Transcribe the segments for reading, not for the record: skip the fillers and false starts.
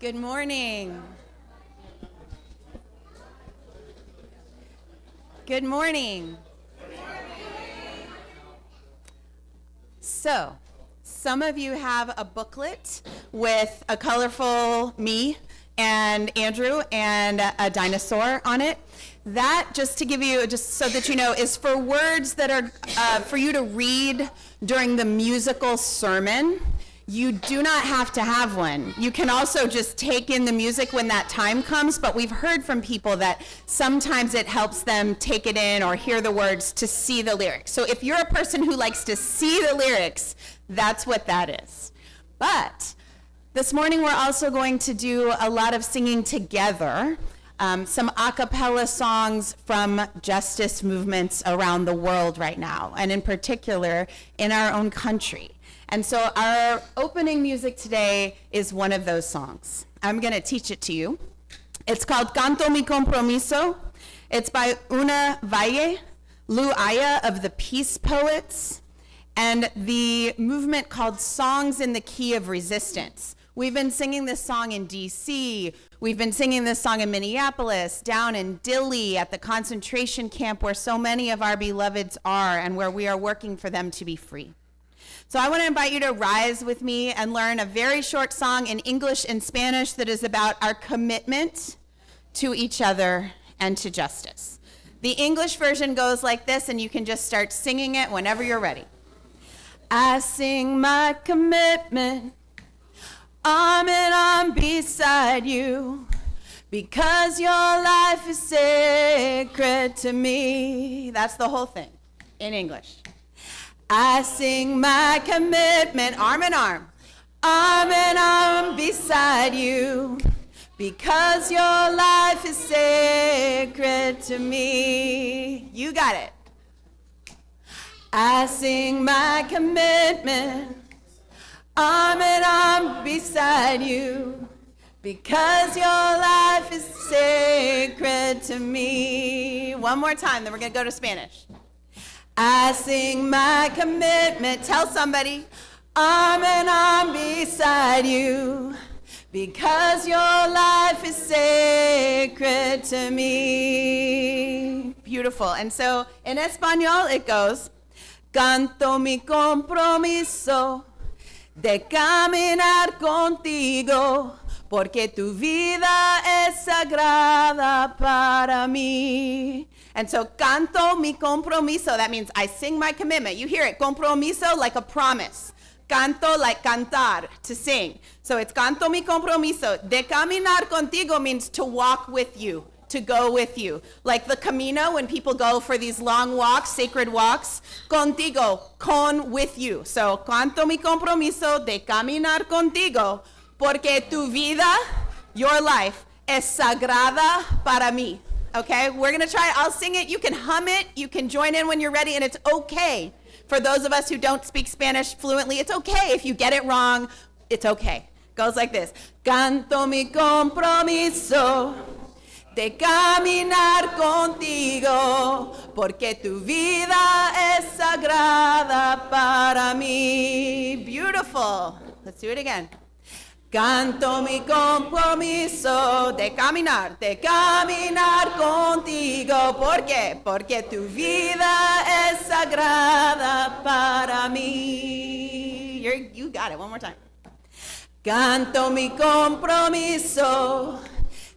Good morning. Good morning. So, some of you have a booklet with a colorful me and Andrew and a dinosaur on it. That, just to give you, just so that you know, is for words that are for you to read during the musical sermon. You do not have to have one. You can also just take in the music when that time comes, but we've heard from people that sometimes it helps them take it in or hear the words to see the lyrics. So if you're a person who likes to see the lyrics, that's what that is. But this morning we're also going to do a lot of singing together, some a cappella songs from justice movements around the world right now, and in particular in our own country. And so our opening music today is one of those songs. I'm going to teach it to you. It's called Canto Mi Compromiso. It's by Una Valle, Lu Aya of the Peace Poets, and the movement called Songs in the Key of Resistance. We've been singing this song in DC. We've been singing this song in Minneapolis, down in Dilley at the concentration camp where so many of our beloveds are and where we are working for them to be free. So I want to invite you to rise with me and learn a very short song in English and Spanish that is about our commitment to each other and to justice. The English version goes like this, and you can just start singing it whenever you're ready. I sing my commitment, arm in arm beside you, because your life is sacred to me. That's the whole thing in English. I sing my commitment, arm in arm beside you, because your life is sacred to me. You got it. I sing my commitment, arm in arm beside you, because your life is sacred to me. One more time, then we're going to go to Spanish. I sing my commitment, tell somebody, arm in arm beside you, because your life is sacred to me. Beautiful. And so in Espanol it goes, canto mi compromiso de caminar contigo, porque tu vida es sagrada para mí. And so, canto mi compromiso, that means I sing my commitment. You hear it, compromiso, like a promise. Canto, like cantar, to sing. So it's canto mi compromiso. De caminar contigo means to walk with you, to go with you. Like the Camino, when people go for these long walks, sacred walks, contigo, con, with you. So, canto mi compromiso de caminar contigo, porque tu vida, your life, es sagrada para mí. Okay, we're going to try it. I'll sing it. You can hum it. You can join in when you're ready, and it's okay. For those of us who don't speak Spanish fluently, it's okay. If you get it wrong, it's okay. Goes like this. Canto mi compromiso de caminar contigo, porque tu vida es sagrada para mí. Beautiful. Let's do it again. Canto mi compromiso de caminar contigo. ¿Por qué? Porque tu vida es sagrada para mí. You got it. One more time. Canto mi compromiso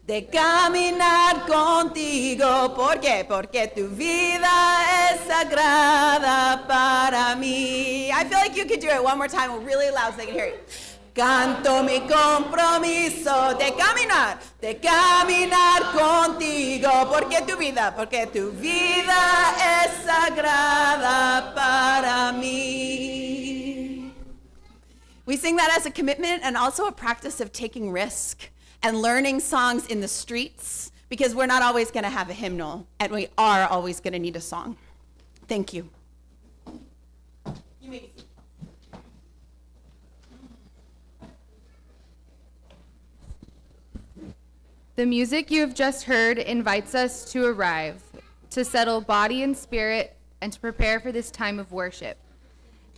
de caminar contigo. ¿Por qué? Porque tu vida es sagrada para mí. I feel like you could do it one more time really loud so they can hear it. Canto mi compromiso de caminar contigo, porque tu vida es sagrada para mí. We sing that as a commitment and also a practice of taking risk and learning songs in the streets, because we're not always going to have a hymnal, and we are always going to need a song. Thank you. You may be seated. The music you have just heard invites us to arrive, to settle body and spirit, and to prepare for this time of worship.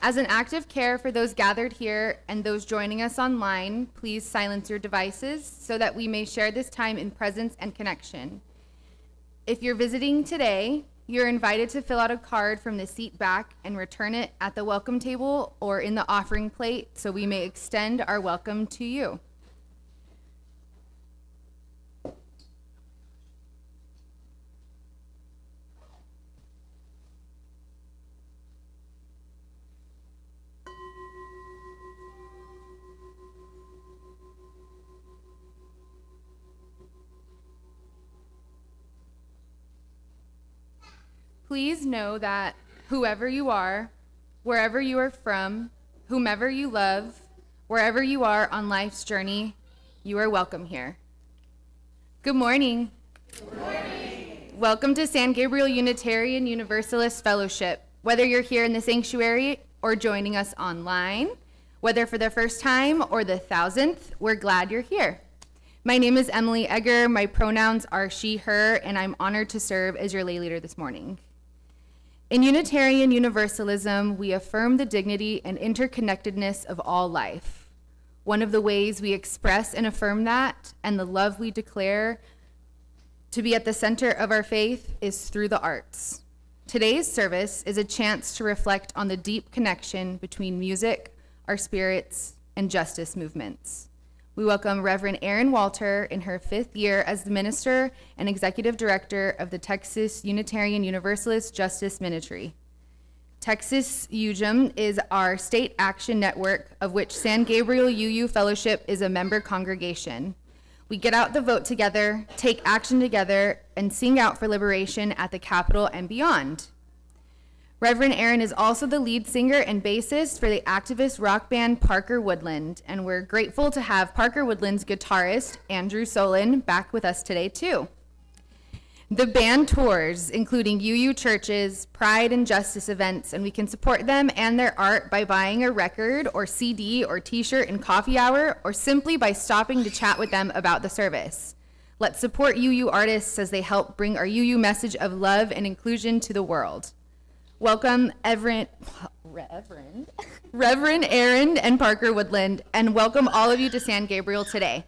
As an act of care for those gathered here and those joining us online, please silence your devices so that we may share this time in presence and connection. If you're visiting today, you're invited to fill out a card from the seat back and return it at the welcome table or in the offering plate so we may extend our welcome to you. Please know that whoever you are, wherever you are from, whomever you love, wherever you are on life's journey, you are welcome here. Good morning. Good morning. Welcome to San Gabriel Unitarian Universalist Fellowship. Whether you're here in the sanctuary or joining us online, whether for the first time or the 1000th, we're glad you're here. My name is Emily Egger. My pronouns are she, her, and I'm honored to serve as your lay leader this morning. In Unitarian Universalism, we affirm the dignity and interconnectedness of all life. One of the ways we express and affirm that, and the love we declare to be at the center of our faith, is through the arts. Today's service is a chance to reflect on the deep connection between music, our spirits, and justice movements. We welcome Reverend Erin Walter in her 5th year as the minister and executive director of the Texas Unitarian Universalist Justice Ministry. TXUUJM is our state action network of which San Gabriel UU Fellowship is a member congregation. We get out the vote together, take action together, and sing out for liberation at the Capitol and beyond. Reverend Erin is also the lead singer and bassist for the activist rock band Parker Woodland, and we're grateful to have Parker Woodland's guitarist, Andrew Solin, back with us today too. The band tours, including UU churches, Pride and Justice events, and we can support them and their art by buying a record or CD or t-shirt in coffee hour, or simply by stopping to chat with them about the service. Let's support UU artists as they help bring our UU message of love and inclusion to the world. Welcome, Reverend Erin and Parker Woodland, and welcome all of you to San Gabriel today.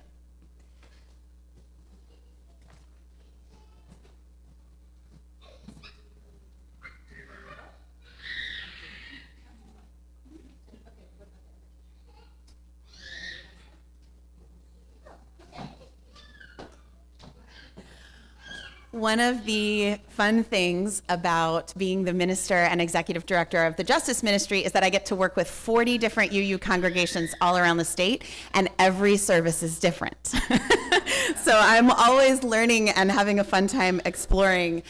One of the fun things about being the minister and executive director of the Justice Ministry is that I get to work with 40 different UU congregations all around the state, and every service is different. So I'm always learning and having a fun time exploring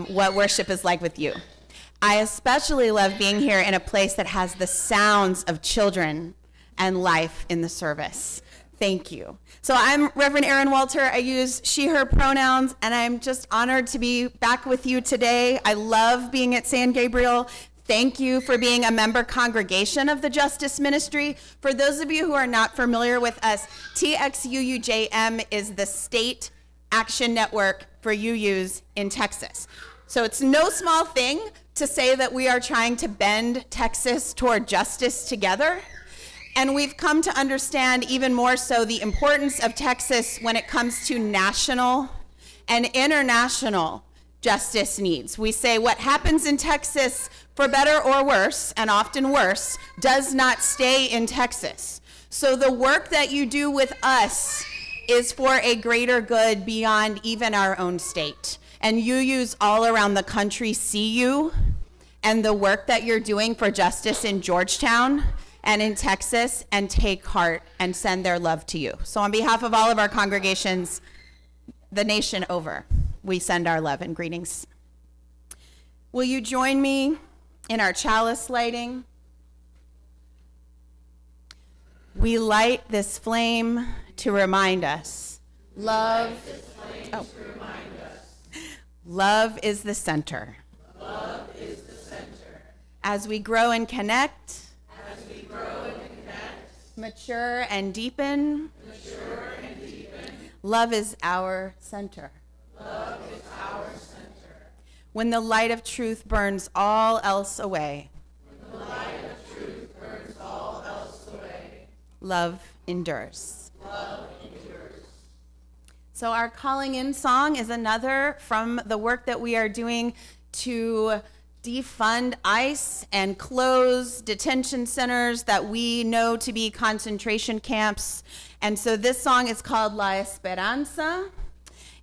what worship is like with you. I especially love being here in a place that has the sounds of children and life in the service. Thank you. So I'm Reverend Erin Walter. I use she, her pronouns, and I'm just honored to be back with you today. I love being at San Gabriel. Thank you for being a member congregation of the Justice Ministry. For those of you who are not familiar with us, TXUUJM is the state action network for UUs in Texas. So it's no small thing to say that we are trying to bend Texas toward justice together. And we've come to understand even more so the importance of Texas when it comes to national and international justice needs. We say what happens in Texas, for better or worse, and often worse, does not stay in Texas. So the work that you do with us is for a greater good beyond even our own state. And UUs all around the country see you and the work that you're doing for justice in Georgetown and in Texas, and take heart and send their love to you. So on behalf of all of our congregations, the nation over, we send our love and greetings. Will you join me in our chalice lighting? We light this flame to remind us. Love is the center. Love is the center. As we grow and connect, mature and deepen, love is our center. Love is our center. When the light of truth burns all else away, When the light of truth love endures. So our calling in song is another from the work that we are doing to defund ICE and close detention centers that we know to be concentration camps. And so this song is called La Esperanza,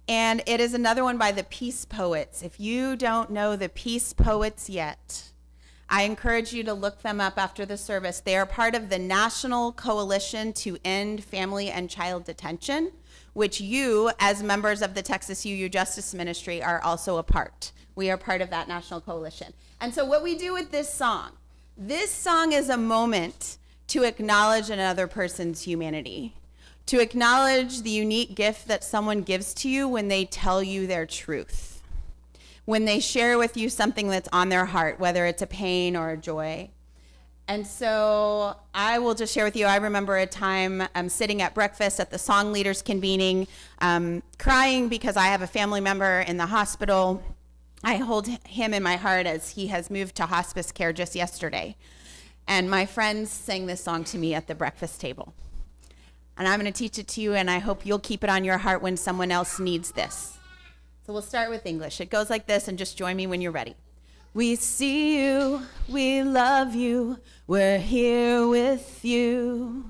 and it is another one by the Peace Poets. If you don't know the Peace Poets yet, I encourage you to look them up after the service. They are part of the National Coalition to End Family and Child Detention, which you, as members of the Texas UU Justice Ministry, are also a part. We are part of that national coalition. And so what we do with this song is a moment to acknowledge another person's humanity, to acknowledge the unique gift that someone gives to you when they tell you their truth, when they share with you something that's on their heart, whether it's a pain or a joy. And so I will just share with you, I remember a time sitting at breakfast at the song leaders convening, crying because I have a family member in the hospital. I hold him in my heart as he has moved to hospice care just yesterday. And my friends sang this song to me at the breakfast table. And I'm going to teach it to you, and I hope you'll keep it on your heart when someone else needs this. So we'll start with English. It goes like this, and just join me when you're ready. We see you, we love you, we're here with you.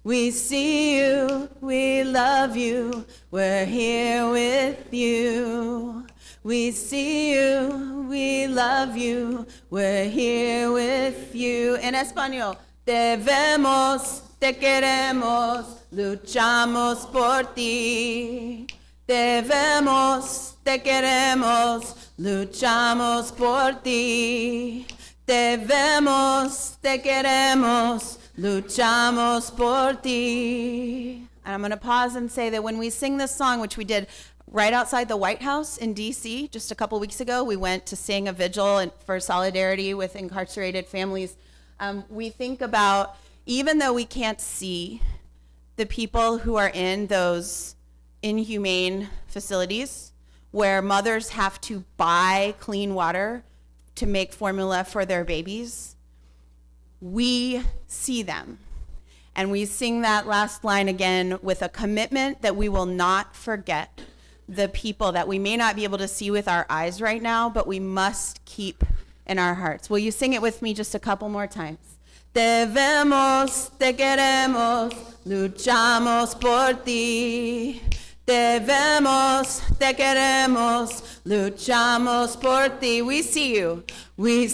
We see you, we love you, we're here with you. We see you, we love you, we're here with you. En español, te vemos, te queremos, luchamos por ti. Te vemos, te queremos, luchamos por ti. Te vemos, te queremos, luchamos por ti. And I'm going to pause and say that when we sing this song, which we did right outside the White House in D.C. just a couple weeks ago, we went to sing a vigil for solidarity with incarcerated families. We think about, even though we can't see the people who are in those inhumane facilities where mothers have to buy clean water to make formula for their babies, we see them. And we sing that last line again with a commitment that we will not forget the people that we may not be able to see with our eyes right now, but we must keep in our hearts. Will you sing it with me just a couple more times? Te vemos, te queremos, luchamos por ti. Te vemos, te queremos, luchamos por ti. We see you, we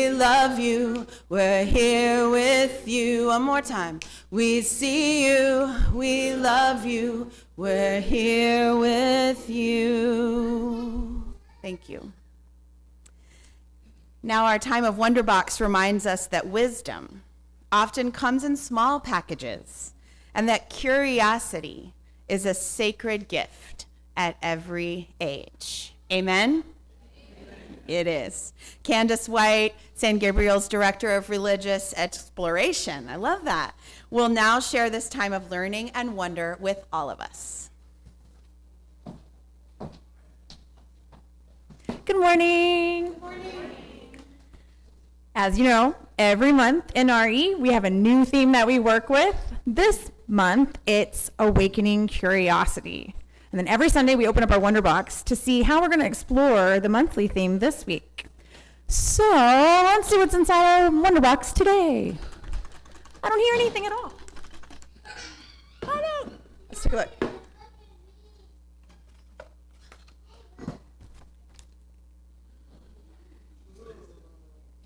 love you, we're here with you. One more time. We see you, we love you, we're here with you. Thank you. Now our time of Wonderbox reminds us that wisdom often comes in small packages, and that curiosity is a sacred gift at every age. Amen? Amen. It is. Candace White, San Gabriel's Director of Religious Exploration, I love that, will now share this time of learning and wonder with all of us. Good morning. Good morning. As you know, every month in RE, we have a new theme that we work with. This month, it's Awakening Curiosity. And then every Sunday, we open up our Wonder Box to see how we're going to explore the monthly theme this week. So let's see what's inside our Wonder Box today. I don't hear anything at all. Oh no. Let's take a look.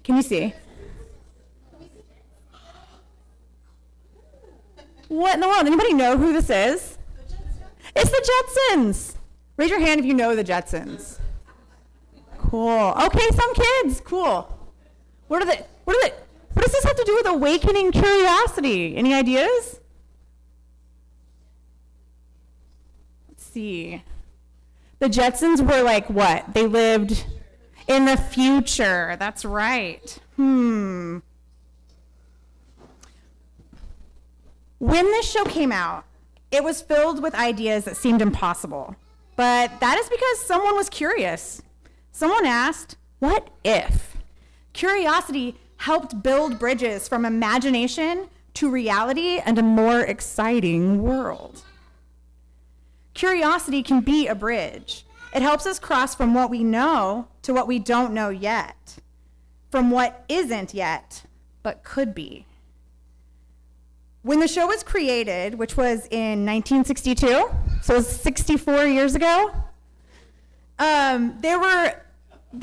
Can you see? What in the world? Anybody know who this is? It's the Jetsons. Raise your hand if you know the Jetsons. Cool. Okay, some kids. Cool. What does this have to do with awakening curiosity? Any ideas? Let's see. The Jetsons were like what? They lived in the future. That's right. When this show came out, it was filled with ideas that seemed impossible. But that is because someone was curious. Someone asked, what if? Curiosity helped build bridges from imagination to reality and a more exciting world. Curiosity can be a bridge. It helps us cross from what we know to what we don't know yet, from what isn't yet, but could be. When the show was created, which was in 1962, so it was 64 years ago, there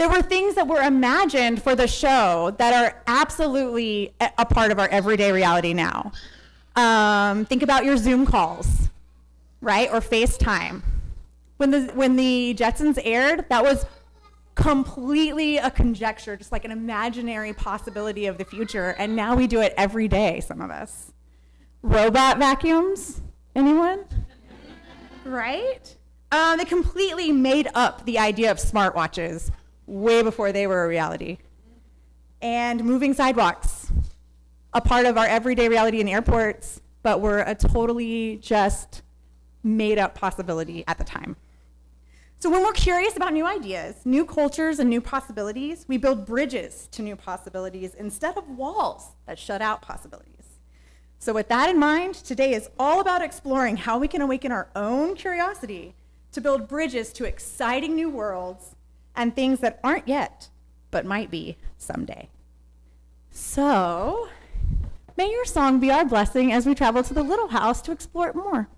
were things that were imagined for the show that are absolutely a part of our everyday reality now. Think about your Zoom calls, right? Or FaceTime. When the Jetsons aired, that was completely a conjecture, just like an imaginary possibility of the future, and now we do it every day, some of us. Robot vacuums, anyone? Right? They completely made up the idea of smartwatches way before they were a reality. And moving sidewalks, a part of our everyday reality in airports, but were a totally just made up possibility at the time. So when we're curious about new ideas, new cultures, and new possibilities, we build bridges to new possibilities instead of walls that shut out possibilities. So with that in mind, today is all about exploring how we can awaken our own curiosity to build bridges to exciting new worlds and things that aren't yet, but might be someday. So, may your song be our blessing as we travel to the little house to explore it more.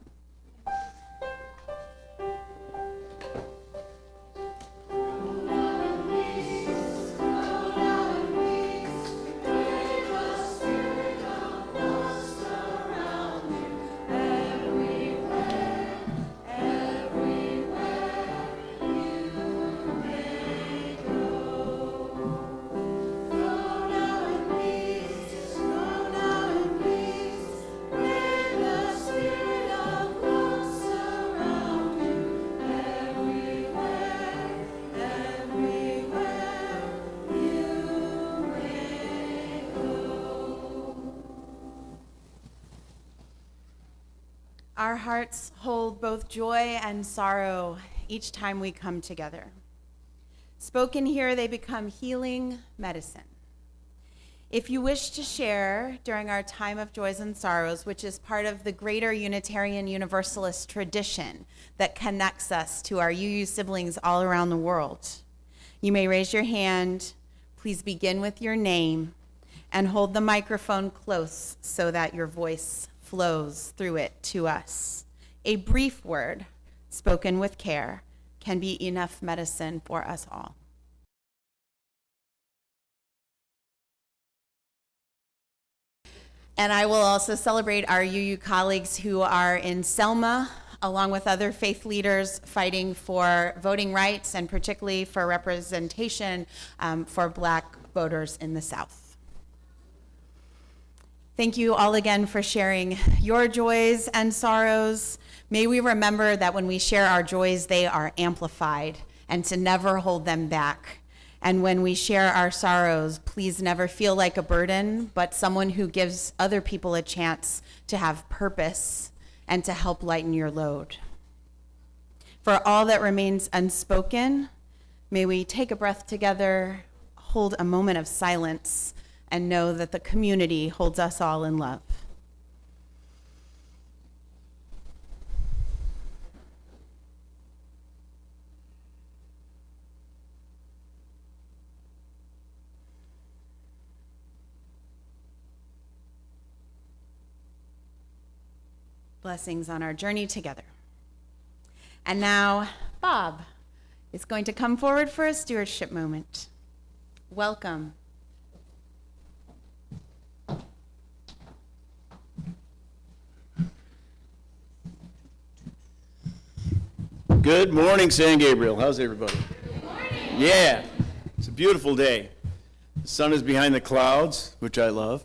Our hearts hold both joy and sorrow each time we come together. Spoken here, they become healing medicine. If you wish to share during our time of joys and sorrows, which is part of the greater Unitarian Universalist tradition that connects us to our UU siblings all around the world, you may raise your hand. Please begin with your name and hold the microphone close so that your voice flows through it to us. A brief word spoken with care can be enough medicine for us all. And I will also celebrate our UU colleagues who are in Selma, along with other faith leaders fighting for voting rights and particularly for representation for Black voters in the South. Thank you all again for sharing your joys and sorrows. May we remember that when we share our joys, they are amplified, and to never hold them back. And when we share our sorrows, please never feel like a burden, but someone who gives other people a chance to have purpose and to help lighten your load. For all that remains unspoken, may we take a breath together, hold a moment of silence, and know that the community holds us all in love. Blessings on our journey together. And now, Bob is going to come forward for a stewardship moment. Welcome. Good morning, San Gabriel. How's everybody? Good morning. Yeah, it's a beautiful day. The sun is behind the clouds, which I love.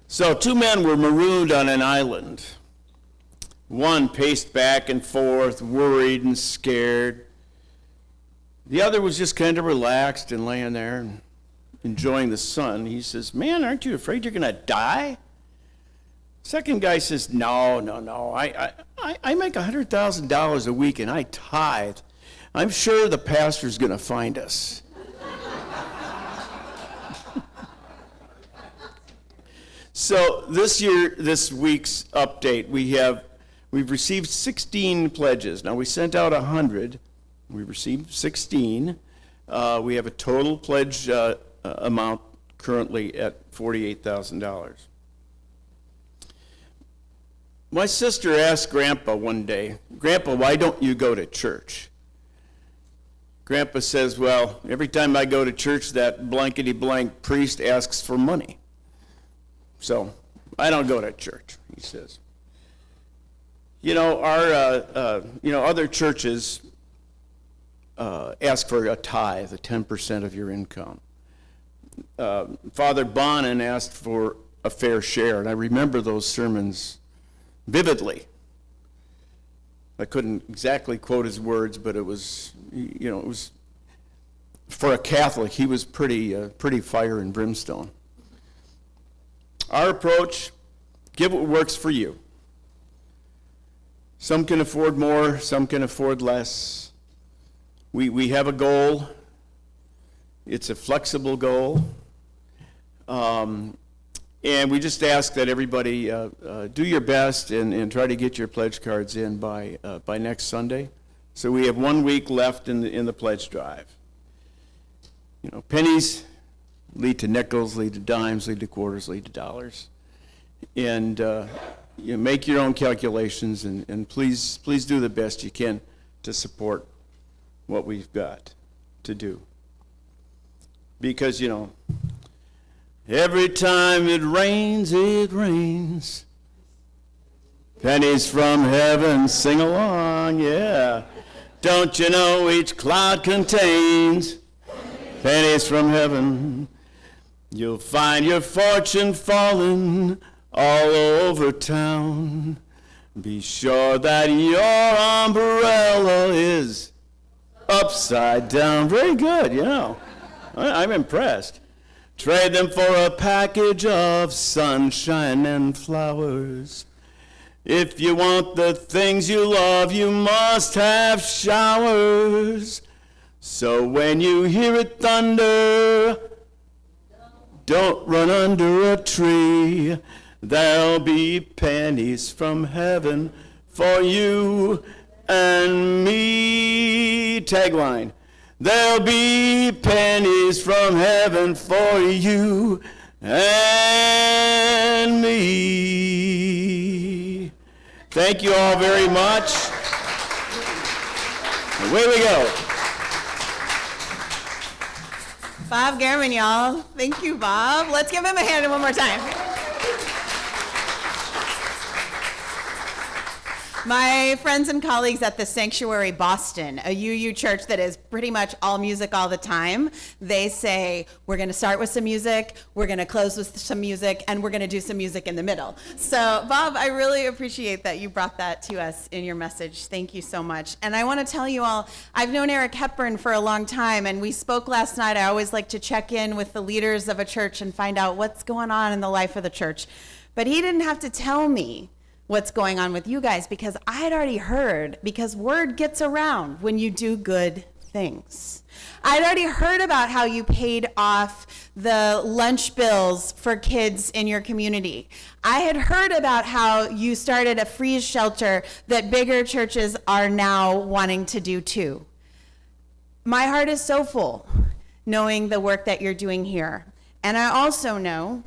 So 2 men were marooned on an island. One paced back and forth, worried and scared. The other was just kind of relaxed and laying there and enjoying the sun. He says, "Man, aren't you afraid you're going to die?" Second guy says, no, I make $100,000 a week and I tithe. I'm sure the pastor's going to find us. So this week's update, we've received 16 pledges. Now, we sent out 100. We received 16. We have a total pledge amount currently at $48,000. My sister asked Grandpa one day, "Grandpa, why don't you go to church?" Grandpa says, "Well, every time I go to church, that blankety-blank priest asks for money. So I don't go to church," he says. You know, other churches ask for a tithe, 10% of your income. Father Bonin asked for a fair share, and I remember those sermons vividly. I couldn't exactly quote his words, but it was, it was, for a Catholic, he was pretty fire and brimstone. Our approach, give what works for you. Some can afford more, some can afford less. We have a goal. It's a flexible goal. And we just ask that everybody do your best and try to get your pledge cards in by next Sunday. So we have 1 week left in the pledge drive. You know, pennies lead to nickels, lead to dimes, lead to quarters, lead to dollars. And you make your own calculations and please do the best you can to support what we've got to do. Because, every time it rains, pennies from heaven sing along, yeah. Don't you know each cloud contains pennies from heaven? You'll find your fortune falling all over town. Be sure that your umbrella is upside down. Very good, I'm impressed. Trade them for a package of sunshine and flowers. If you want the things you love, you must have showers. So when you hear it thunder, don't run under a tree. There'll be pennies from heaven for you and me. Tagline. There'll be pennies from heaven for you and me. Thank you all very much. Away we go. Bob Gehrman, y'all. Thank you, Bob. Let's give him a hand one more time. My friends and colleagues at the Sanctuary Boston, a UU church that is pretty much all music all the time, they say, we're going to start with some music, we're going to close with some music, and we're going to do some music in the middle. So, Bob, I really appreciate that you brought that to us in your message. Thank you so much. And I want to tell you all, I've known Eric Hepburn for a long time, and we spoke last night. I always like to check in with the leaders of a church and find out what's going on in the life of the church. But he didn't have to tell me what's going on with you guys, because I had already heard, because word gets around when you do good things. I'd already heard about how you paid off the lunch bills for kids in your community. I had heard about how you started a freeze shelter that bigger churches are now wanting to do too. My heart is so full knowing the work that you're doing here. And I also know,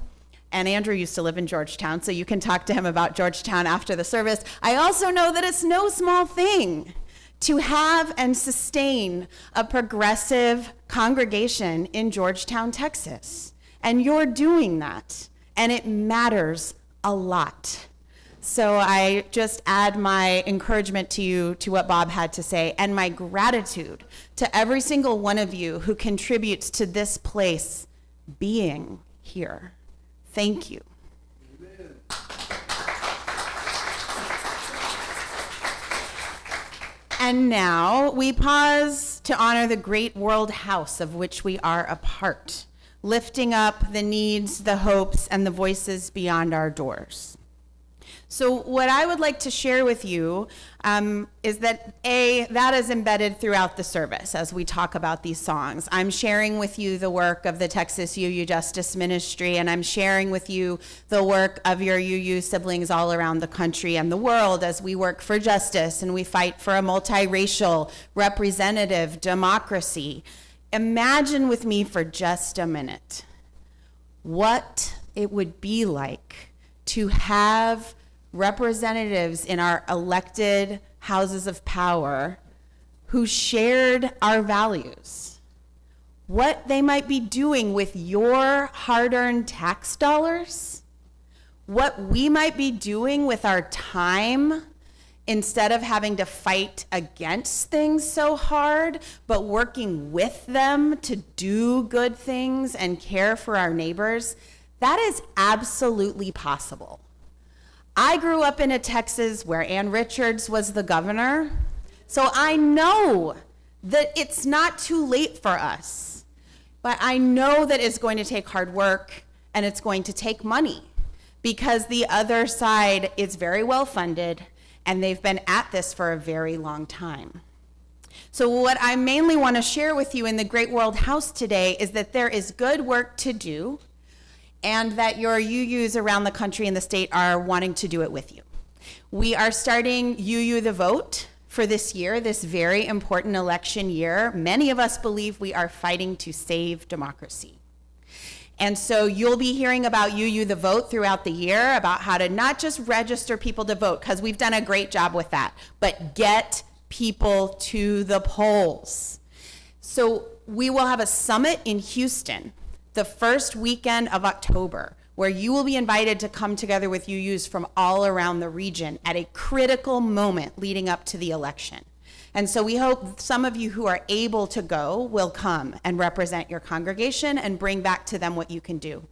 and Andrew used to live in Georgetown, so you can talk to him about Georgetown after the service. I also know that it's no small thing to have and sustain a progressive congregation in Georgetown, Texas. And you're doing that, and it matters a lot. So I just add my encouragement to you, to what Bob had to say, and my gratitude to every single one of you who contributes to this place being here. Thank you. Amen. And now we pause to honor the great world house of which we are a part, lifting up the needs, the hopes, and the voices beyond our doors. So what I would like to share with you is that that is embedded throughout the service as we talk about these songs. I'm sharing with you the work of the Texas UU Justice Ministry, and I'm sharing with you the work of your UU siblings all around the country and the world as we work for justice and we fight for a multiracial, representative democracy. Imagine with me for just a minute what it would be like to have representatives in our elected houses of power who shared our values, what they might be doing with your hard-earned tax dollars, what we might be doing with our time instead of having to fight against things so hard, but working with them to do good things and care for our neighbors. That is absolutely possible. I grew up in a Texas where Ann Richards was the governor, so I know that it's not too late for us, but I know that it's going to take hard work and it's going to take money because the other side is very well funded and they've been at this for a very long time. So what I mainly want to share with you in the Great World House today is that there is good work to do and that your UUs around the country and the state are wanting to do it with you. We are starting UU the Vote for this year, this very important election year. Many of us believe we are fighting to save democracy. And so you'll be hearing about UU the Vote throughout the year, about how to not just register people to vote, because we've done a great job with that, but get people to the polls. So we will have a summit in Houston the first weekend of October, where you will be invited to come together with UUs from all around the region at a critical moment leading up to the election. And so we hope some of you who are able to go will come and represent your congregation and bring back to them what you can do.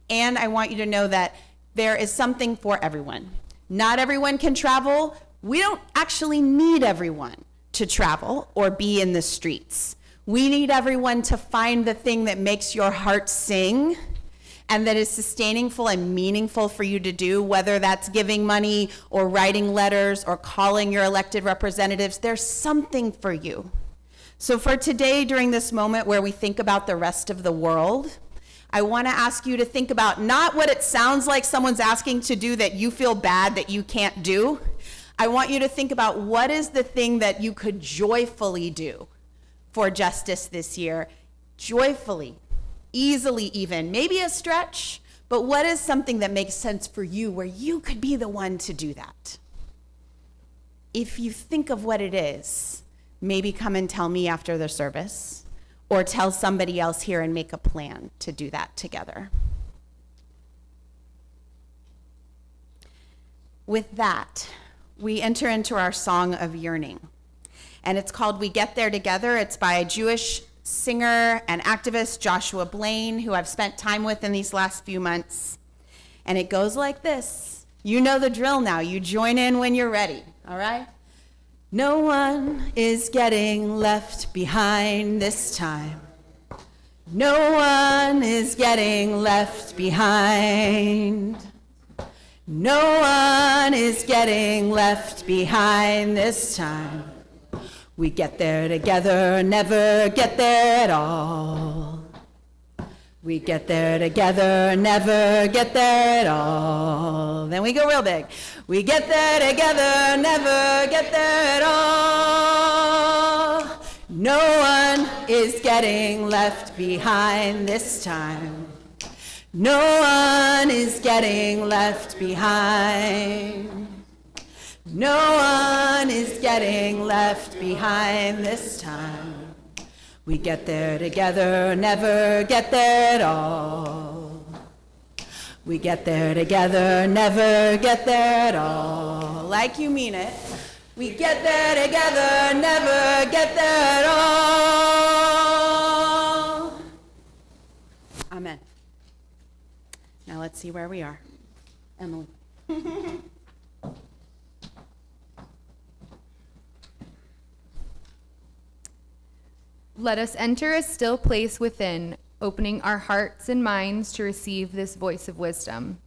And I want you to know that there is something for everyone. Not everyone can travel. We don't actually need everyone to travel or be in the streets. We need everyone to find the thing that makes your heart sing and that is sustainingful and meaningful for you to do, whether that's giving money or writing letters or calling your elected representatives. There's something for you. So for today, during this moment where we think about the rest of the world, I want to ask you to think about not what it sounds like someone's asking to do that you feel bad that you can't do. I want you to think about what is the thing that you could joyfully do for justice this year, joyfully, easily even, maybe a stretch, but what is something that makes sense for you where you could be the one to do that? If you think of what it is, maybe come and tell me after the service, or tell somebody else here and make a plan to do that together. With that, we enter into our song of yearning. And it's called We Get There Together. It's by a Jewish singer and activist, Joshua Blaine, who I've spent time with in these last few months. And it goes like this. You know the drill now. You join in when you're ready, all right? No one is getting left behind this time. No one is getting left behind. No one is getting left behind this time. We get there together, never get there at all. We get there together, never get there at all. Then we go real big. We get there together, never get there at all. No one is getting left behind this time. No one is getting left behind. No one is getting left behind this time. We get there together, never get there at all. We get there together, never get there at all. Like you mean it. We get there together, never get there at all. Amen. Now let's see where we are. Emily. Let us enter a still place within, opening our hearts and minds to receive this voice of wisdom.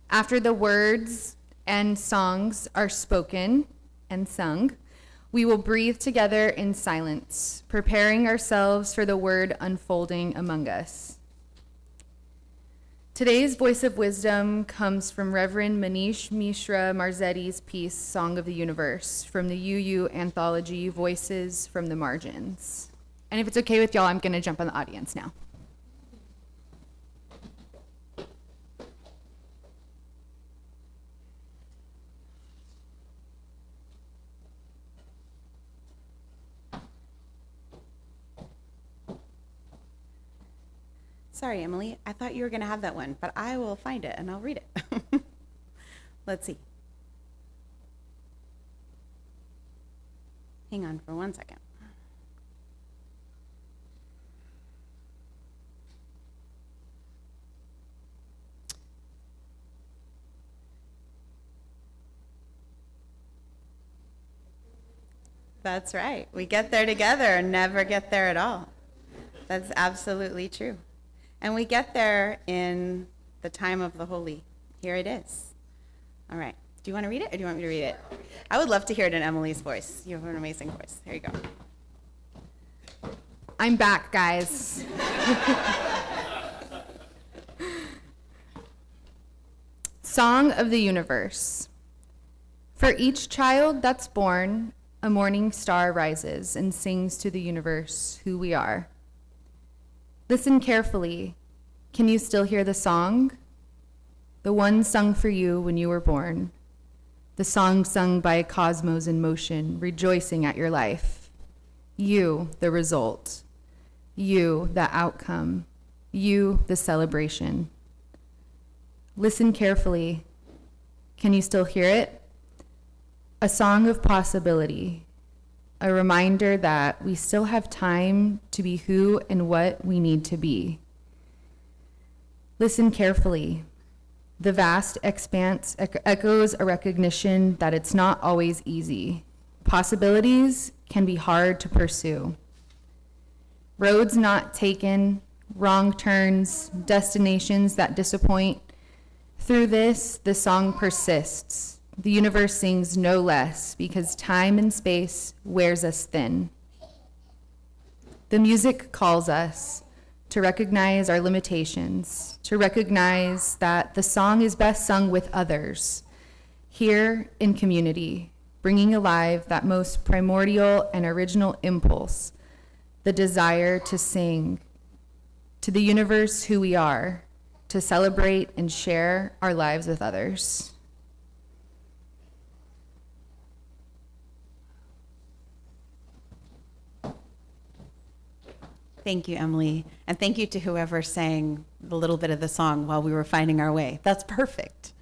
After the words and songs are spoken and sung, we will breathe together in silence, preparing ourselves for the word unfolding among us. Today's voice of wisdom comes from Reverend Manish Mishra Marzetti's piece, Song of the Universe, from the UU anthology, Voices from the Margins. And if it's okay with y'all, I'm going to jump on the audience now. Sorry, Emily, I thought you were going to have that one, but I will find it and I'll read it. Let's see. Hang on for 1 second. That's right. We get there together and never get there at all. That's absolutely true. And we get there in the time of the holy. Here it is. All right. Do you want to read it or do you want me to read it? I would love to hear it in Emily's voice. You have an amazing voice. Here you go. I'm back, guys. Song of the Universe. For each child that's born, a morning star rises and sings to the universe who we are. Listen carefully. Can you still hear the song? The one sung for you when you were born. The song sung by a cosmos in motion, rejoicing at your life. You, the result. You, the outcome. You, the celebration. Listen carefully. Can you still hear it? A song of possibility. A reminder that we still have time to be who and what we need to be. Listen carefully. The vast expanse echoes a recognition that it's not always easy. Possibilities can be hard to pursue. Roads not taken, wrong turns, destinations that disappoint. Through this, the song persists. The universe sings no less because time and space wears us thin. The music calls us to recognize our limitations, to recognize that the song is best sung with others, here in community, bringing alive that most primordial and original impulse, the desire to sing to the universe who we are, to celebrate and share our lives with others. Thank you, Emily. And thank you to whoever sang the little bit of the song while we were finding our way. That's perfect.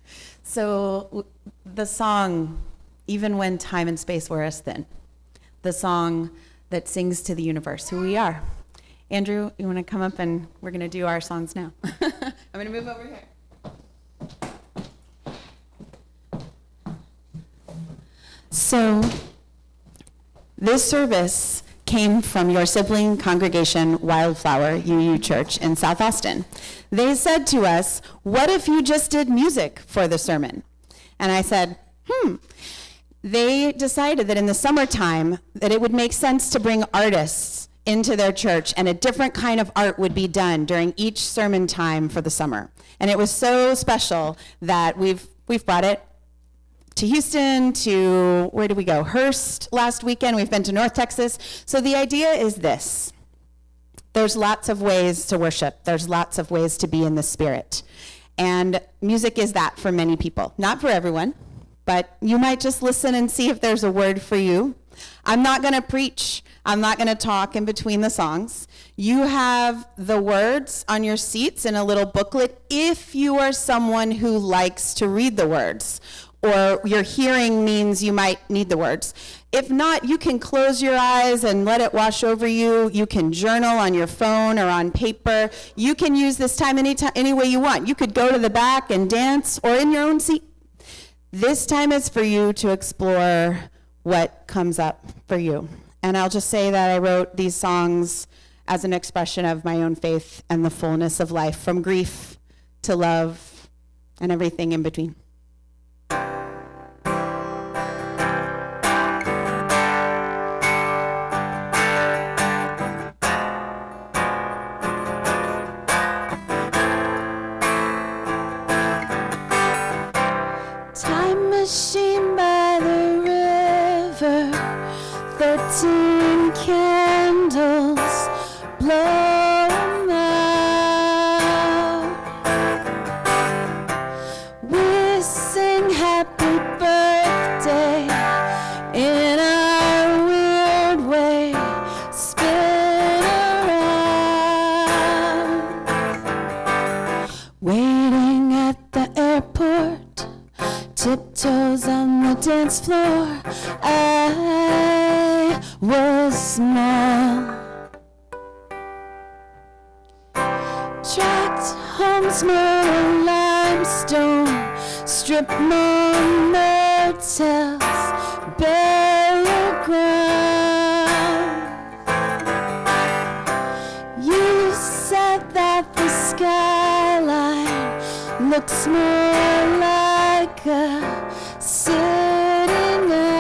So the song, Even When Time and Space Wear Us Thin, the song that sings to the universe who we are. Andrew, you want to come up and we're going to do our songs now. I'm going to move over here. So this service came from your sibling congregation, Wildflower UU Church in South Austin. They said to us, what if you just did music for the sermon? And I said, They decided that in the summertime that it would make sense to bring artists into their church, and a different kind of art would be done during each sermon time for the summer. And it was so special that we've brought it to Houston, to, where did we go? Hurst last weekend. We've been to North Texas. So the idea is this. There's lots of ways to worship. There's lots of ways to be in the Spirit. And music is that for many people. Not for everyone, but you might just listen and see if there's a word for you. I'm not going to preach. I'm not going to talk in between the songs. You have the words on your seats in a little booklet if you are someone who likes to read the words, or your hearing means you might need the words. If not, you can close your eyes and let it wash over you. You can journal on your phone or on paper. You can use this time any way you want. You could go to the back and dance, or in your own seat. This time is for you to explore what comes up for you. And I'll just say that I wrote these songs as an expression of my own faith and the fullness of life, from grief to love and everything in between. dance floor. I was small. Tracked homes, murder, limestone, strip mall, motels, burial ground. You said that the skyline looks more like a city now.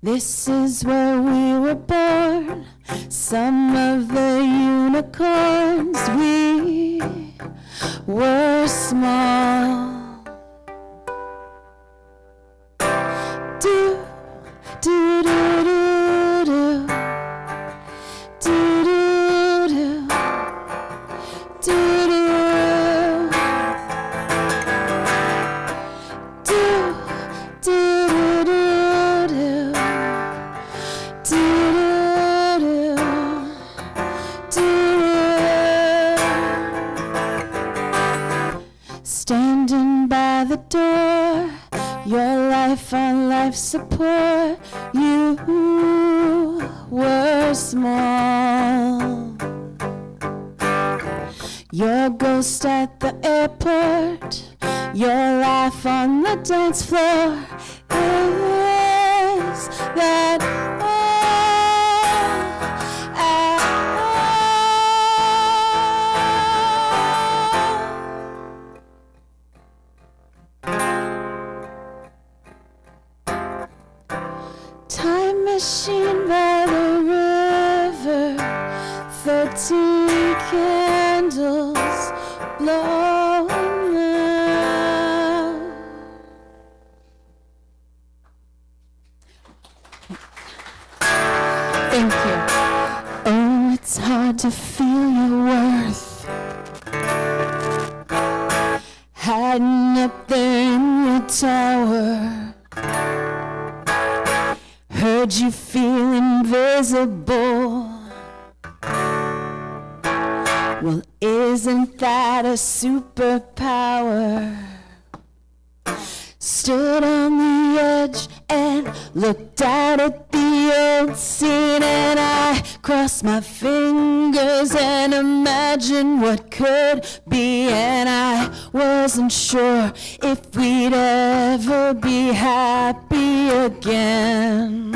This is where we were born. Some of the unicorns, we were small. Do, do, do, do, do. Do, do, do. Do, do. Do, do, do, do, do. Standing by the door, your life on life support, you were small. Your ghost at the airport, your life on the dance floor, is that all? Time machine by the river, 13 candles blowing out. Thank you. Oh, it's hard to feel your worth, hiding up there in your tower. Heard you feel invisible. Well, isn't that a superpower? Stood on the edge and looked out at the old scene, and I crossed my fingers and imagined what could be, and I wasn't sure if we'd ever be happy again.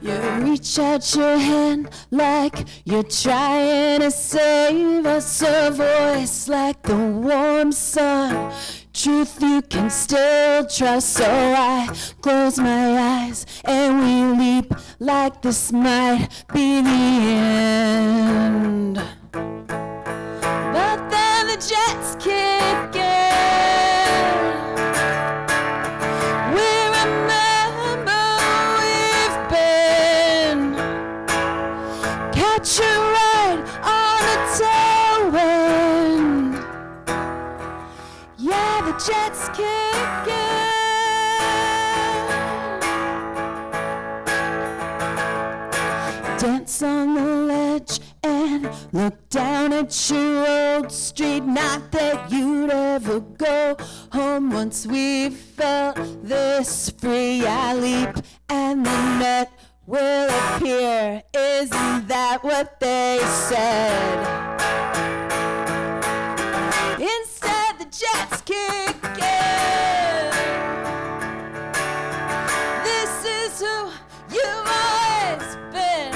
You reach out your hand like you're trying to save us, a voice like the warm sun, truth you can still trust. So I close my eyes and we leap like this might be the end. But then the jets kick in. We remember we've been. Catch a ride on a tailwind. Yeah, the jets kick in. Dance on the ledge and look down at your old street. Not that you'd ever go home once we felt this free. I leap and the net will appear. Isn't that what they said? Instead, the jets kick in. This is who you've always been.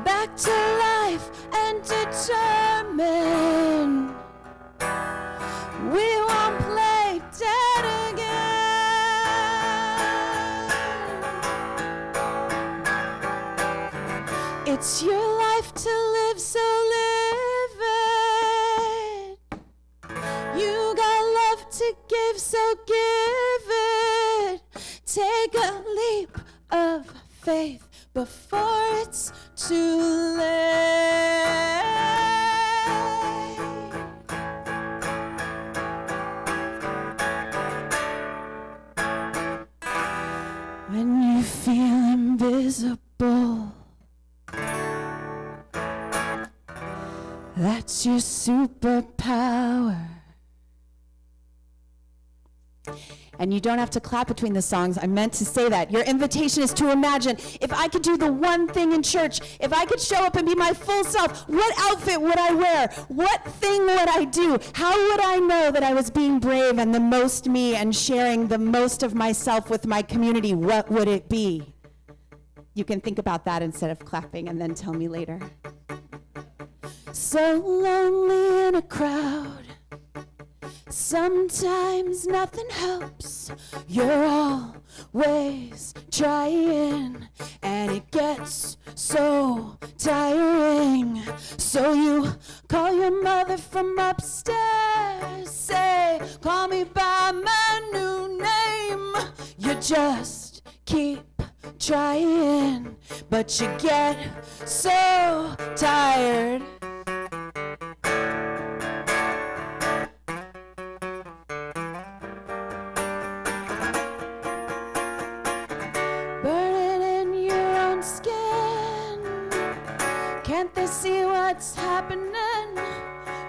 Back to life and determined. We won't play dead again. It's your life to live, so live it. You got love to give, so give it. Take a leap of faith before it's too late. When you feel invisible, That's your superpower. And you don't have to clap between the songs. I meant to say that. Your invitation is to imagine, if I could do the one thing in church, if I could show up and be my full self, what outfit would I wear? What thing would I do? How would I know that I was being brave and the most me and sharing the most of myself with my community? What would it be? You can think about that instead of clapping and then tell me later. So lonely in a crowd. Sometimes nothing helps. You're always trying, and it gets so tiring. So you call your mother from upstairs, say, call me by my new name. You just keep trying, but you get so tired. Can't they see what's happening?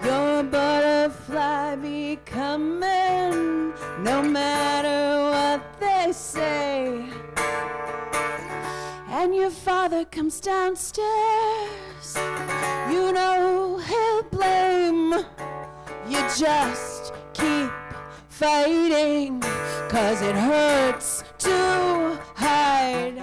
You're a butterfly becoming, no matter what they say. And your father comes downstairs, you know he'll blame. You just keep fighting, 'cause it hurts to hide.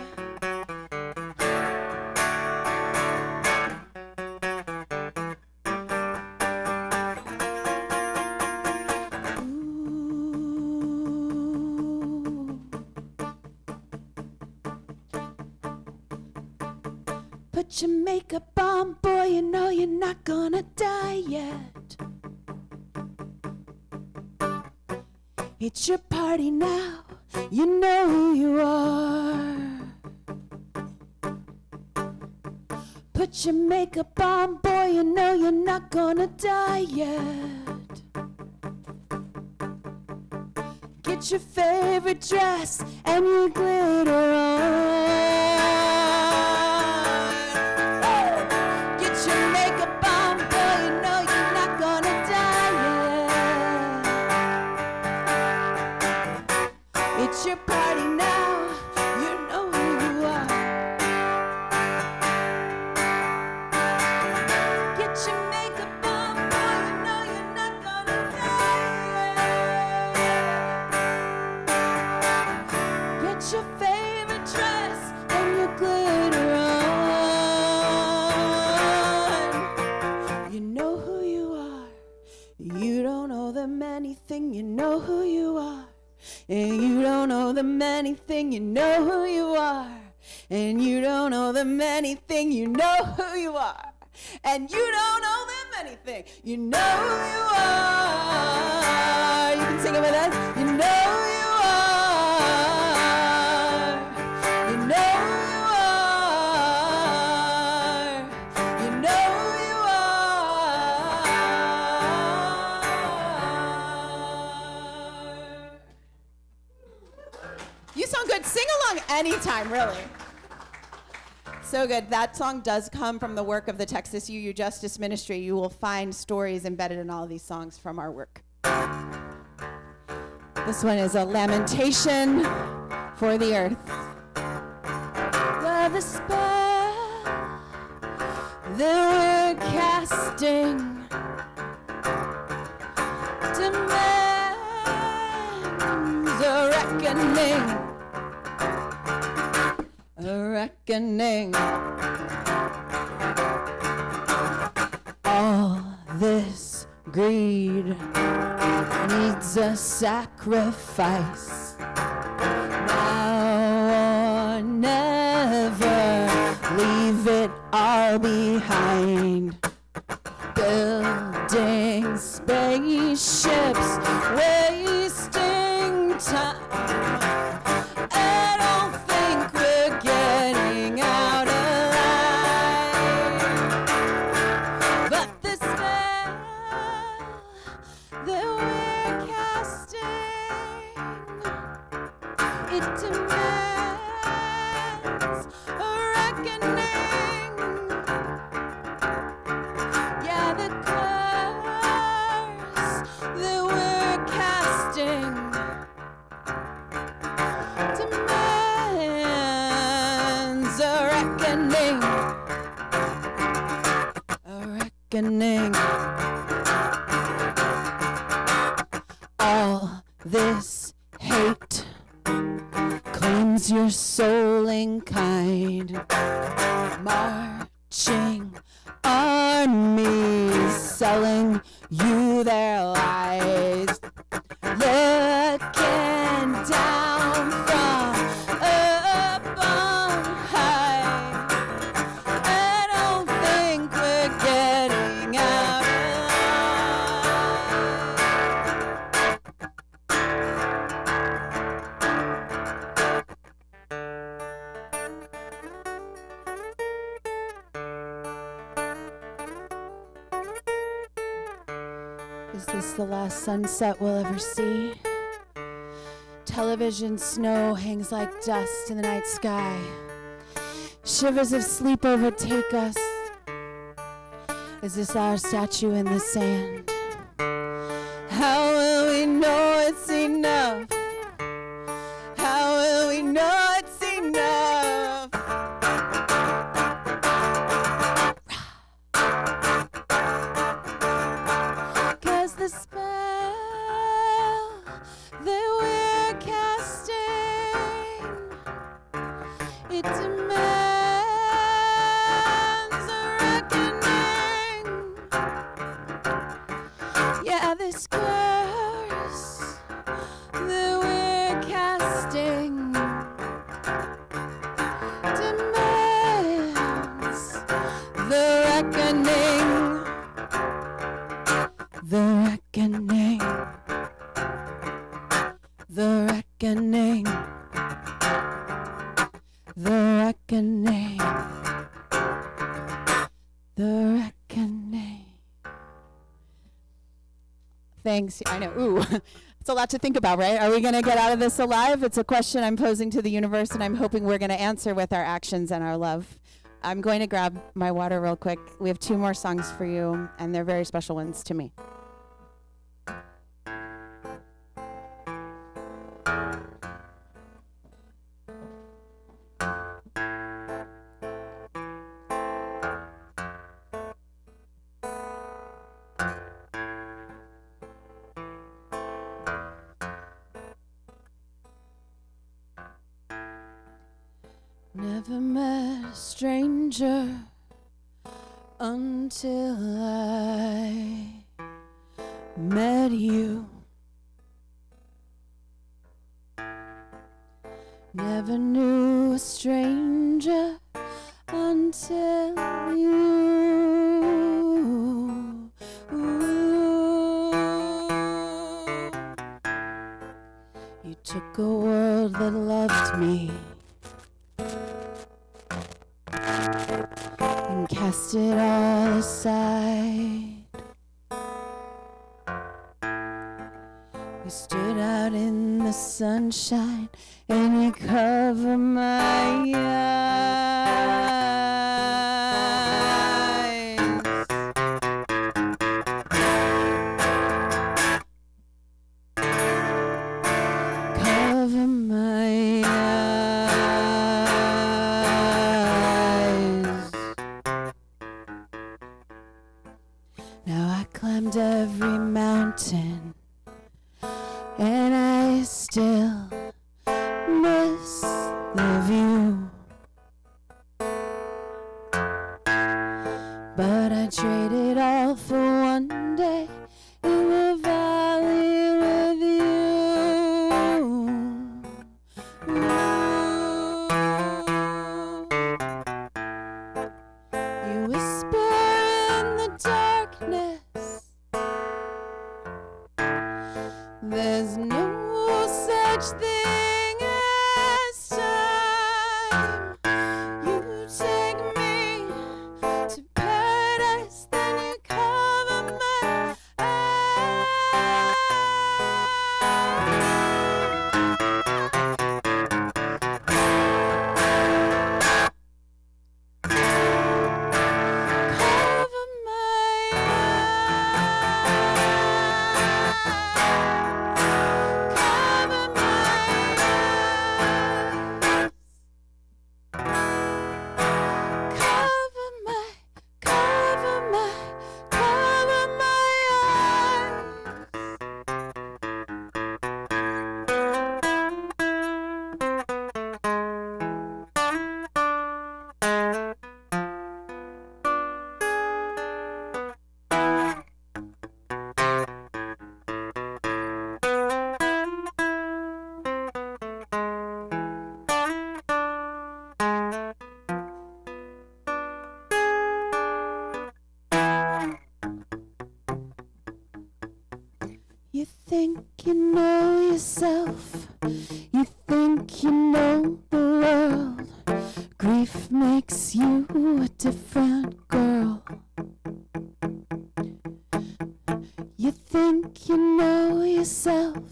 Put your makeup on, boy, you know you're not gonna die yet. It's your party now, you know who you are. Put your makeup on, boy, you know you're not gonna die yet. Get your favorite dress and your glitter on. It's your party now, you know who you are. Get your makeup on, boy, you know you're not gonna die. Get your favorite dress and your glitter on. You know who you are. You don't owe them anything, you know who you are. And you don't owe them anything, you know who you are. And you don't owe them anything, you know who you are. And you don't owe them anything, you know who you are. You can sing it with us. You know who you are. You know who you are. You know who you are. You sound good. Sing along anytime, really. So good. That song does come from the work of the Texas UU Justice Ministry. You will find stories embedded in all of these songs from our work. This one is a lamentation for the earth. Love the spell that we're casting demands a reckoning. A reckoning. All this greed needs a sacrifice. Now or never, leave it all behind. Building spaceships, wasting time. I don't think we're getting out alive. But the spell that we're casting, it demands a reckoning. Yeah, the reckoning. A reckoning. All this hate claims your soul in kind. Marching armies selling you their lies. Looking down from up on high. I don't think we're getting out alive. Is this the last sunset we'll ever see? Television snow hangs like dust in the night sky. Shivers of sleep overtake us. Is this our statue in the sand? How will we know it's enough? How will we know it's enough? 'Cause the spell that we're casting, it demands a reckoning. Yeah, this curse that we're casting demands the reckoning. The reckoning. The reckoning. The reckoning. The reckoning. Thanks. I know. Ooh, it's a lot to think about, right? Are we going to get out of this alive? It's a question I'm posing to the universe, and I'm hoping we're going to answer with our actions and our love. I'm going to grab my water real quick. We have 2 more songs for you, and they're very special ones to me. Never met a stranger until I met you. Never knew a stranger until you. You took a world that loved me and cast it all aside. We stood out in the sunshine and you covered my eyes. Cover my eyes. Now I climbed every mountain and I still miss the view. But I traded all for one day in the valley with you. You whisper in the darkness, there's no such thing as time. You take me to paradise, then you cover my eyes. Cover my eyes. Cover my eyes. think you know yourself. You think you know the world. Grief makes you a different girl. You think you know yourself.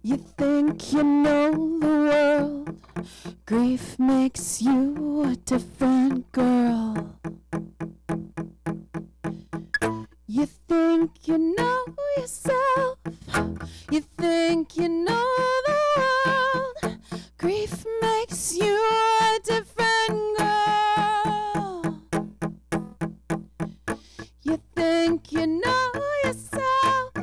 You think you know the world. Grief makes you a different girl. You think you know yourself. You think you know the world. Grief makes you a different girl. You think you know yourself.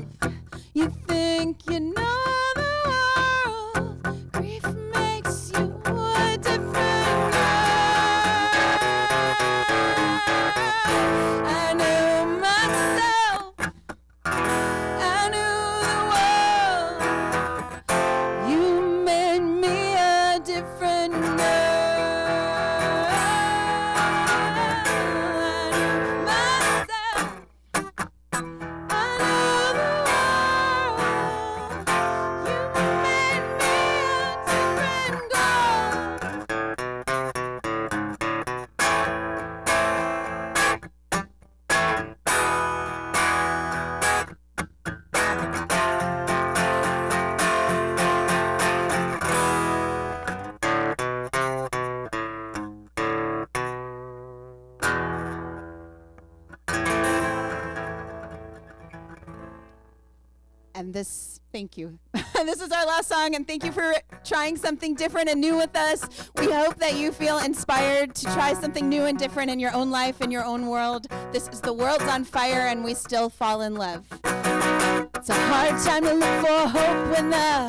You think you know the world. Grief makes you a different girl. I knew myself. I knew the world. You made me a different girl. I knew myself. I knew the world. You made me a different girl. And this, thank you. This is our last song, and thank you for trying something different and new with us. We hope that you feel inspired to try something new and different in your own life, in your own world. This is The World's on Fire, and we still fall in love. It's a hard time to look for hope when the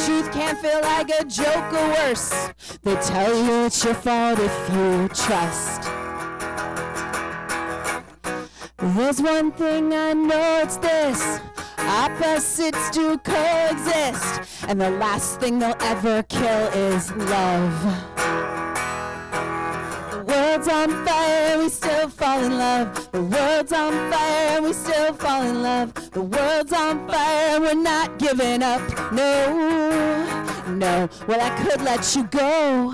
truth can't feel like a joke or worse. They tell you it's your fault if you trust. There's one thing I know, it's this: opposites do coexist, and the last thing they'll ever kill is love. The world's on fire and we still fall in love. The world's on fire and we still fall in love. The world's on fire and we're not giving up. No, no, well I could let you go.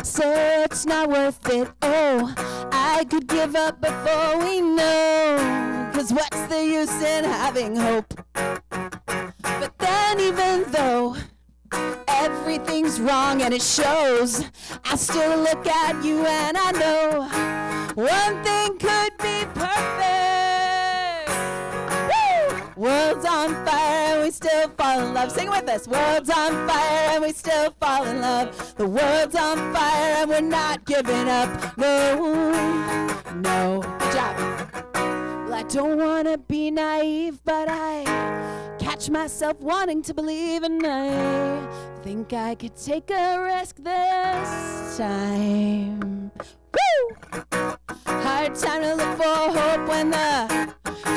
Say it's not worth it. Oh, I could give up before we know. 'Cause what's the use in having hope? But then even though everything's wrong and it shows, I still look at you and I know one thing could be perfect. Woo! World's on fire and we still fall in love. Sing with us. World's on fire and we still fall in love. The world's on fire and we're not giving up. No, no. Good job. Well, I don't want to be naive, but I catch myself wanting to believe, and I think I could take a risk this time. Woo! Hard time to look for hope when the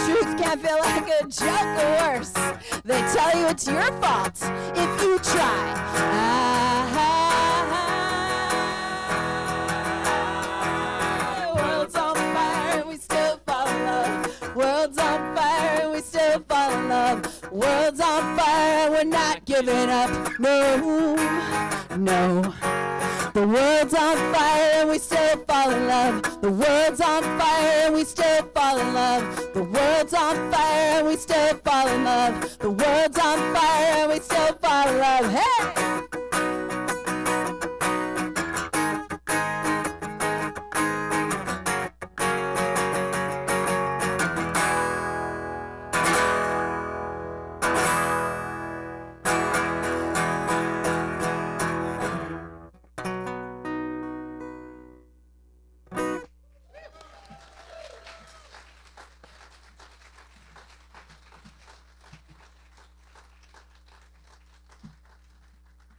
truth can't feel like a joke or worse. They tell you it's your fault if you try. World's on fire and we still fall in love. World's on fire and we still fall in love. World's on fire and we're not giving up. No, no. The world's on fire and we still fall in love. The world's on fire and we still fall in love. The world's on fire and we still fall in love. The world's on fire and we still fall in love. Hey!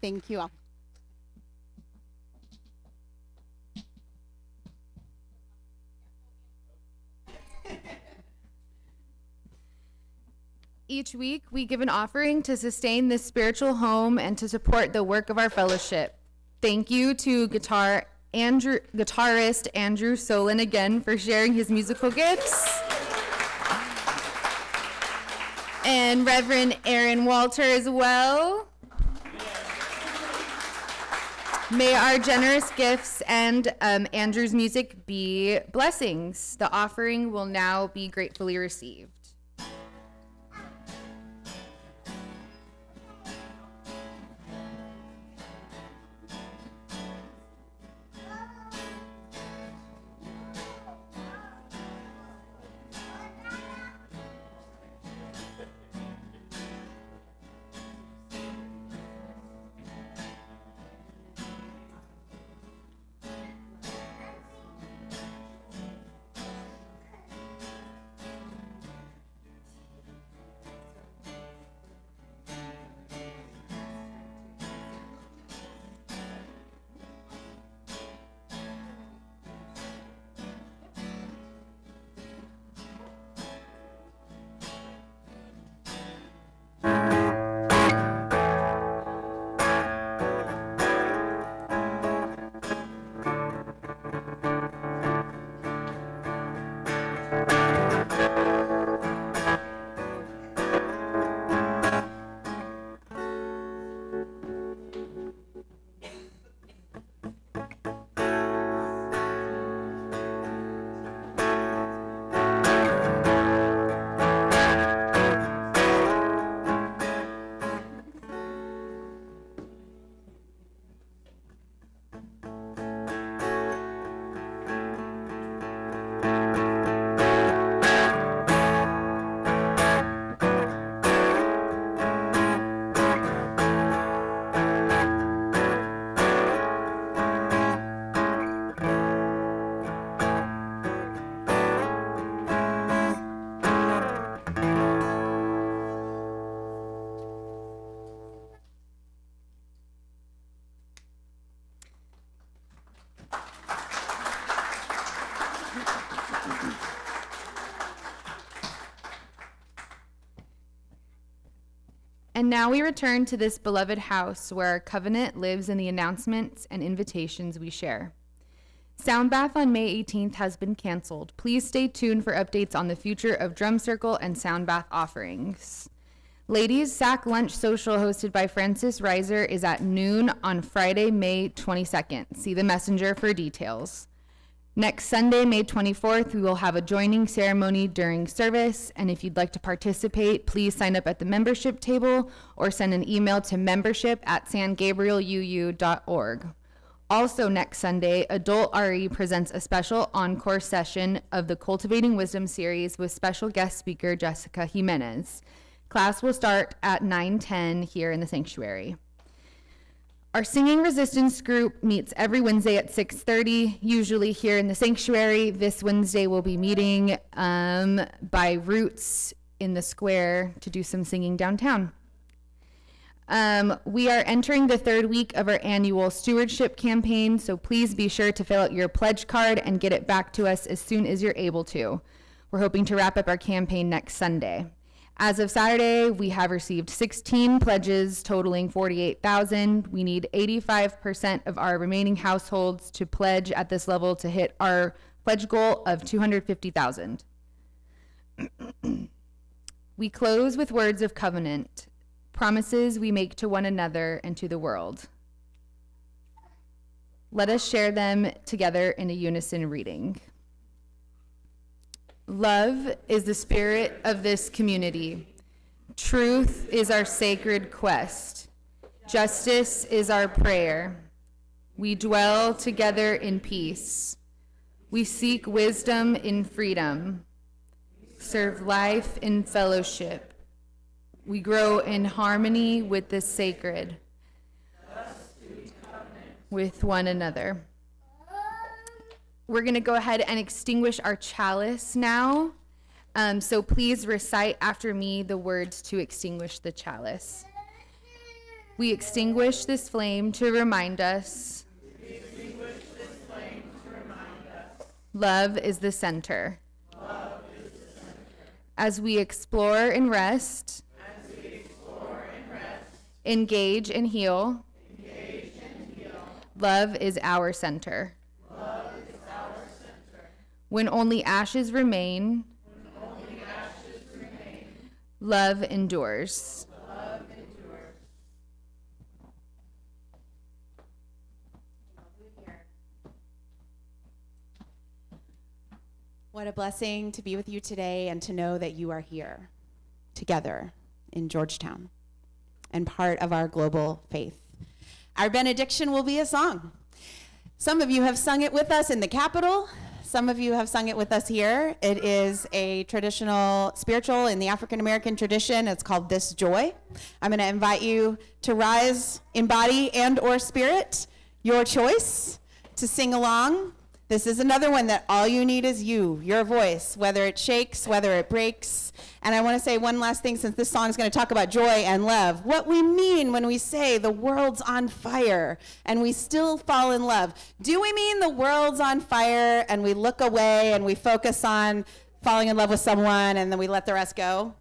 Thank you all. Each week, we give an offering to sustain this spiritual home and to support the work of our fellowship. Thank you to guitarist Andrew Solin again for sharing his musical gifts. And Reverend Erin Walter as well. May our generous gifts and Andrew's music be blessings. The offering will now be gratefully received. And now we return to this beloved house where our covenant lives in the announcements and invitations we share. Sound Bath on May 18th has been canceled. Please stay tuned for updates on the future of Drum Circle and Sound Bath offerings. Ladies' Sack Lunch Social hosted by Francis Reiser is at noon on Friday, May 22nd. See the messenger for details. Next Sunday, May 24th, we will have a joining ceremony during service, and if you'd like to participate, please sign up at the membership table or send an email to membership@sangabrieluu.org. Also next Sunday, Adult RE presents a special encore session of the Cultivating Wisdom series with special guest speaker Jessica Jimenez. Class will start at 9:10 here in the sanctuary. Our Singing Resistance group meets every Wednesday at 6:30, usually here in the sanctuary. This Wednesday we'll be meeting by Roots in the square to do some singing downtown. We are entering the third week of our annual stewardship campaign, so please be sure to fill out your pledge card and get it back to us as soon as you're able to. We're hoping to wrap up our campaign next Sunday. As of Saturday, we have received 16 pledges totaling $48,000. We need 85% of our remaining households to pledge at this level to hit our pledge goal of $250,000. We close with words of covenant, promises we make to one another and to the world. Let us share them together in a unison reading. Love is the spirit of this community. Truth is our sacred quest. Justice is our prayer. We dwell together in peace. We seek wisdom in freedom. Serve life in fellowship. We grow in harmony with the sacred. With one another. We're going to go ahead and extinguish our chalice now. So please recite after me the words to extinguish the chalice. We extinguish this flame to remind us. Love is the center. As we explore and rest. Engage and heal. Love is our center. When only ashes remain, Love endures. What a blessing to be with you today and to know that you are here together in Georgetown and part of our global faith. Our benediction will be a song. Some of you have sung it with us in the Capitol. Some of you have sung it with us here. It is a traditional spiritual in the African American tradition. It's called This Joy. I'm going to invite you to rise in body and or spirit, your choice, to sing along. This is another one that all you need is you, your voice, whether it shakes, whether it breaks. And I want to say one last thing, since this song is going to talk about joy and love. What we mean when we say the world's on fire and we still fall in love. Do we mean the world's on fire and we look away and we focus on falling in love with someone and then we let the rest go?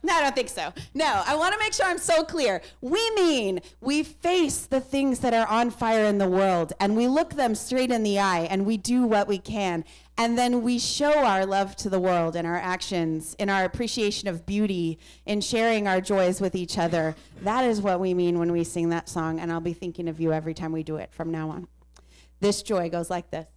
No, I don't think so. No, I want to make sure I'm so clear. We mean we face the things that are on fire in the world and we look them straight in the eye and we do what we can. And then we show our love to the world in our actions, in our appreciation of beauty, in sharing our joys with each other. That is what we mean when we sing that song, and I'll be thinking of you every time we do it from now on. This joy goes like this.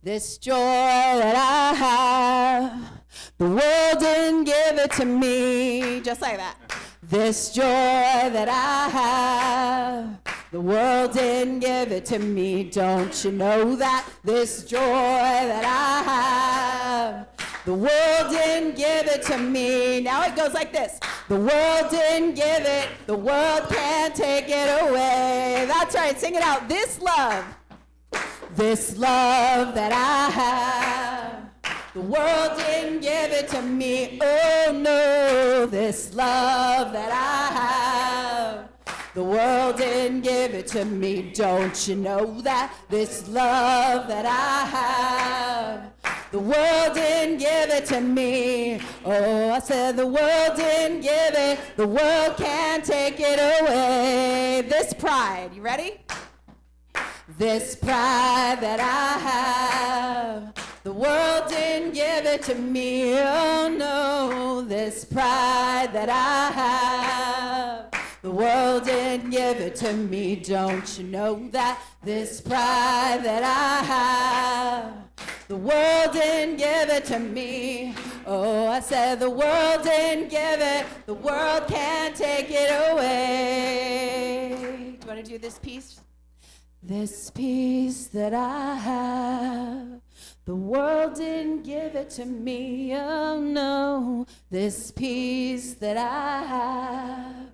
This joy that I have, the world didn't give it to me. Just like that. This joy that I have, the world didn't give it to me. Don't you know that? This joy that I have, the world didn't give it to me. Now it goes like this. The world didn't give it, the world can't take it away. That's right, sing it out. This love that I have, the world didn't give it to me. Oh no, this love that I have, the world didn't give it to me. Don't you know that? This love that I have, the world didn't give it to me. Oh, I said the world didn't give it, the world can't take it away. This pride, you ready? This pride that I have, the world didn't give it to me. Oh no, this pride that I have, the world didn't give it to me. Don't you know that? This pride that I have, the world didn't give it to me. Oh, I said the world didn't give it, the world can't take it away. Do you want to do this piece? This peace that I have, the world didn't give it to me. Oh no, this peace that I have,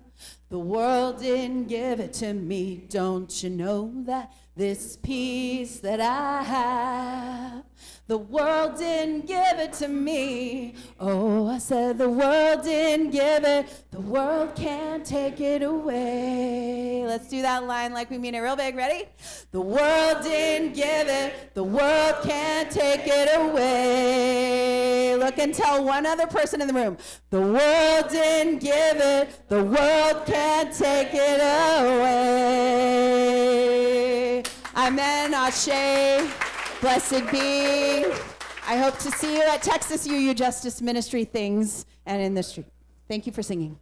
the world didn't give it to me. Don't you know that? This peace that I have, the world didn't give it to me. Oh, I said the world didn't give it, the world can't take it away. Let's do that line like we mean it real big. Ready? The world didn't give it, the world can't take it away. Look and tell one other person in the room. The world didn't give it, the world can't take it away. Amen, Ashe. Blessed be. I hope to see you at Texas UU Justice Ministry things and in the street. Thank you for singing.